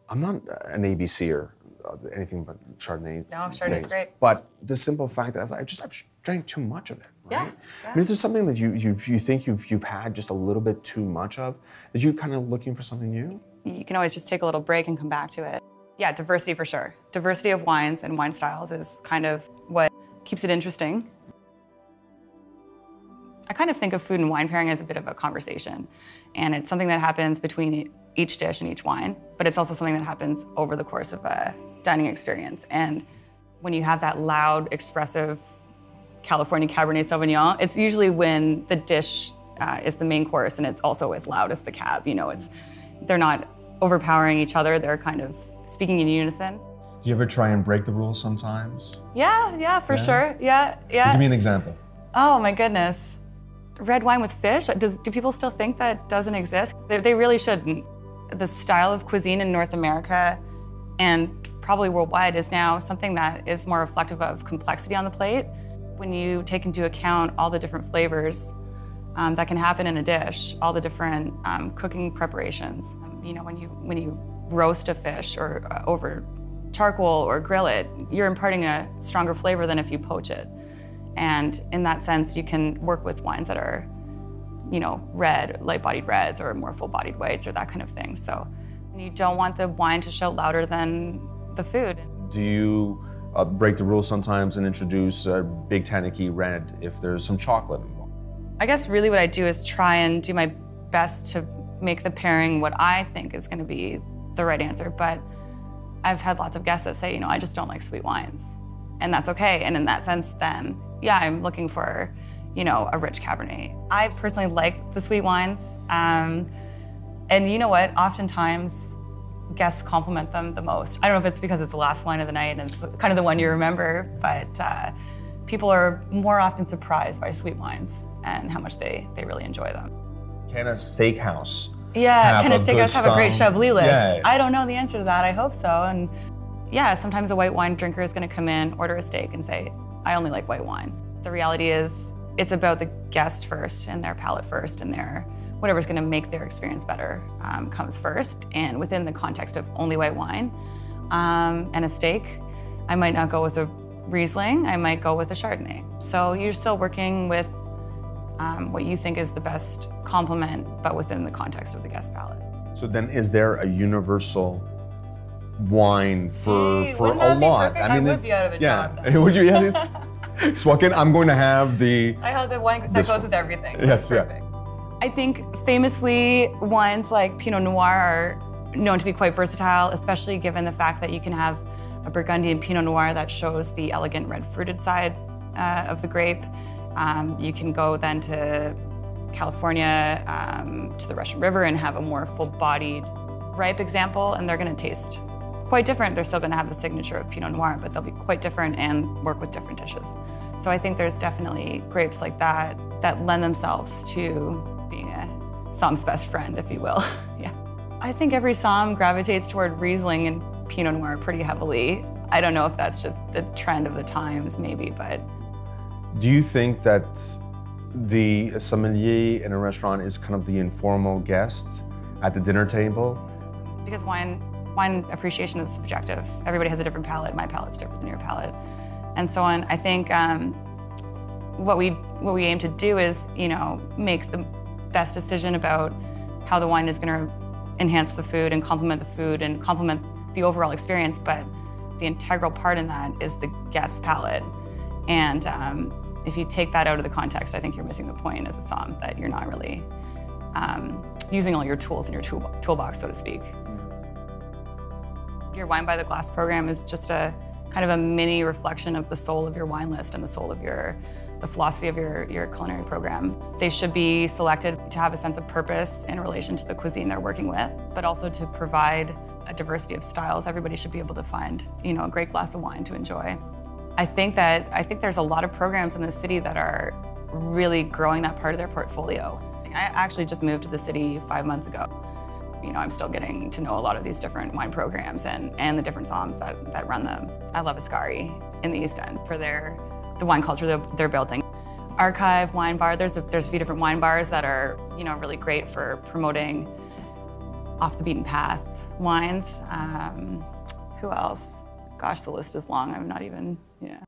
I'm not an ABCer, anything but Chardonnay. No, Chardonnay's great. But the simple fact that I've drank too much of it. Right? Yeah. I mean, is there something that you think you've had just a little bit too much of? That you're kind of looking for something new? You can always just take a little break and come back to it. Yeah, diversity for sure. Diversity of wines and wine styles is kind of what keeps it interesting. I kind of think of food and wine pairing as a bit of a conversation. And it's something that happens between each dish and each wine, but it's also something that happens over the course of a dining experience. And when you have that loud, expressive California Cabernet Sauvignon, it's usually when the dish is the main course and it's also as loud as the cab. You know, they're not overpowering each other, they're kind of speaking in unison. You ever try and break the rules sometimes? Yeah, for sure. Yeah. So give me an example. Oh my goodness. Red wine with fish? Do people still think that doesn't exist? They really shouldn't. The style of cuisine in North America and probably worldwide is now something that is more reflective of complexity on the plate. When you take into account all the different flavors that can happen in a dish, all the different cooking preparations. You know, when you roast a fish or over charcoal or grill it, you're imparting a stronger flavor than if you poach it. And in that sense, you can work with wines that are, you know, red, light-bodied reds or more full-bodied whites or that kind of thing. So you don't want the wine to show louder than the food. Do you break the rules sometimes and introduce a big tannicky red if there's some chocolate involved? I guess really what I do is try and do my best to make the pairing what I think is going to be the right answer. But I've had lots of guests that say, you know, I just don't like sweet wines. And that's okay. And in that sense, then, yeah, I'm looking for, you know, a rich Cabernet. I personally like the sweet wines. And you know what? Oftentimes, guests compliment them the most. I don't know if it's because it's the last wine of the night and it's kind of the one you remember, but people are more often surprised by sweet wines and how much they really enjoy them. Can a steakhouse can a steakhouse have a great Chablis list? Yeah. I don't know the answer to that. I hope so. And yeah, sometimes a white wine drinker is going to come in, order a steak, and say, I only like white wine. The reality is, it's about the guest first and their palate first, and whatever's going to make their experience better comes first. And within the context of only white wine and a steak, I might not go with a Riesling, I might go with a Chardonnay. So you're still working with what you think is the best complement, but within the context of the guest palate. So then is there a universal wine for a lot? I mean, would be out of a job, though. Would you? Yeah. Just walk in, I'm going to have the... I have the wine that goes with everything. Yes, yeah. I think famously wines like Pinot Noir are known to be quite versatile, especially given the fact that you can have a Burgundian Pinot Noir that shows the elegant red fruited side of the grape. You can go then to California, to the Russian River and have a more full-bodied ripe example, and they're going to taste quite different. They're still going to have the signature of Pinot Noir, but they'll be quite different and work with different dishes. So I think there's definitely grapes like that that lend themselves to being a SOMM'S best friend, if you will. Yeah. I think every Somm gravitates toward Riesling and Pinot Noir pretty heavily. I don't know if that's just the trend of the times, maybe, but... Do you think that the sommelier in a restaurant is kind of the informal guest at the dinner table? Because wine appreciation is subjective. Everybody has a different palate. My palate's different than your palate, and so on. I think what we aim to do is, you know, make the best decision about how the wine is going to enhance the food and complement the food and complement the overall experience. But the integral part in that is the guest's palate. And if you take that out of the context, I think you're missing the point as a Somm, that you're not really using all your tools in your toolbox, so to speak. Your Wine by the Glass program is just a kind of a mini reflection of the soul of your wine list and the soul of the philosophy of your culinary program. They should be selected to have a sense of purpose in relation to the cuisine they're working with, but also to provide a diversity of styles. Everybody should be able to find, you know, a great glass of wine to enjoy. I think there's a lot of programs in the city that are really growing that part of their portfolio. I actually just moved to the city 5 months ago. You know, I'm still getting to know a lot of these different wine programs and the different SOMM'S that run them. I love Ascari in the East End for the wine culture they're building. Archive Wine Bar, there's a few different wine bars that are, you know, really great for promoting off the beaten path wines. Who else? Gosh, the list is long. I'm not even, yeah.